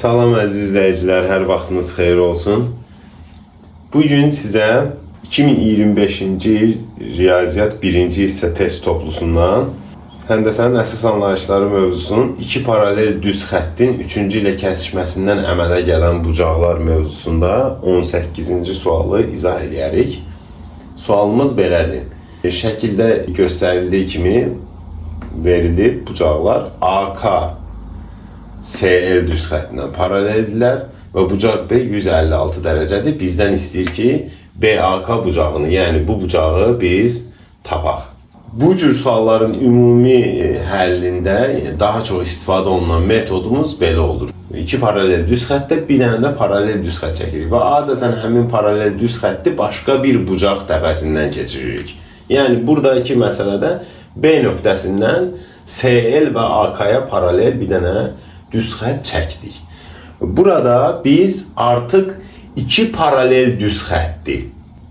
Salam əziz izləyicilər, hər vaxtınız xeyir olsun. Bugün sizə 2025-ci il Riyaziyyat 1-ci hissə test toplusundan həndəsənin əsas anlayışları mövzusunun iki paralel düz xəttin 3-cü ilə kəsişməsindən əmələ gələn bucaqlar mövzusunda 18-ci sualı izah edərik. Sualımız belədir. Şəkildə göstərildiyi kimi verilib bucaqlar AK CL düz xəttindən paraleldirlər və bucaq B 156 dərəcədir. Bizdən istəyir ki, BAK bucağını, yəni bu bucağı biz tapaq. Bu cür sualların ümumi həllində daha çox istifadə olunan metodumuz belə olur. İki paralel düz xəttdə bir dənə də paralel düz xətt çəkirik və adətən həmin paralel düz xətti başqa bir bucaq təpəsindən keçiririk. Yəni buradakı məsələdə B nöqtəsindən CL və AK-ya paralel bir dənə düz xətt çəkdik. Burada biz artıq iki paralel düz xətti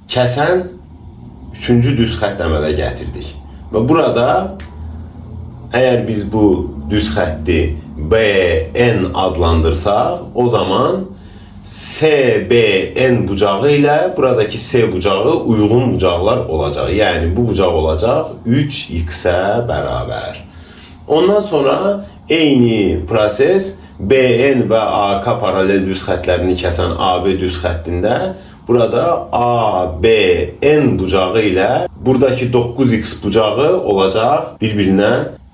kəsən üçüncü düz xətt əmələ gətirdik. Və burada əgər biz bu düz xətti BN adlandırsaq, o zaman CBN bucağı ilə buradakı C bucağı uyğun bucaqlar olacaq. Yəni bu bucaq olacaq 3x-ə bərabər. Ondan sonra eyni proses BN və AK paralel düz xəttlərini kəsən AB düz xəttində burada ABN bucağı ilə buradakı 9x bucağı olacaq bir-birinə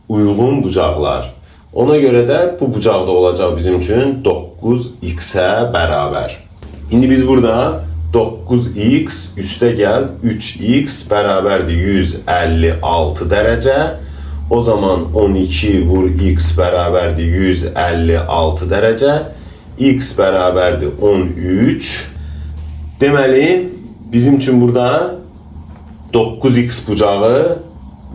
uyğun bucaqlar. Ona görə də bu bucaq da olacaq bizim üçün 9x-ə bərabər. İndi biz burada 9x üstə gəl 3x bərabərdir 156 dərəcə. O zaman 12 vur x bərabərdir 156 dərəcə. X bərabərdir 13. Deməli, bizim üçün burada 9x bucağı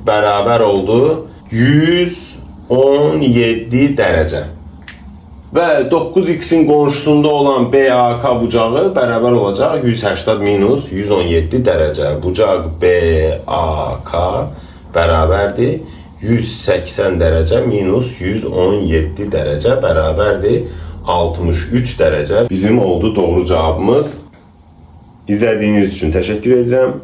bərabər oldu 117 dərəcə. Və 9x-in qonşusunda olan BAK bucağı bərabər olacaq 180 minus 117 dərəcə. Bucaq BAK bərabərdir 180 dərəcə minus 117 dərəcə bərabərdir 63 dərəcə. Bizim oldu doğru cavabımız. İzlədiyiniz üçün təşəkkür edirəm.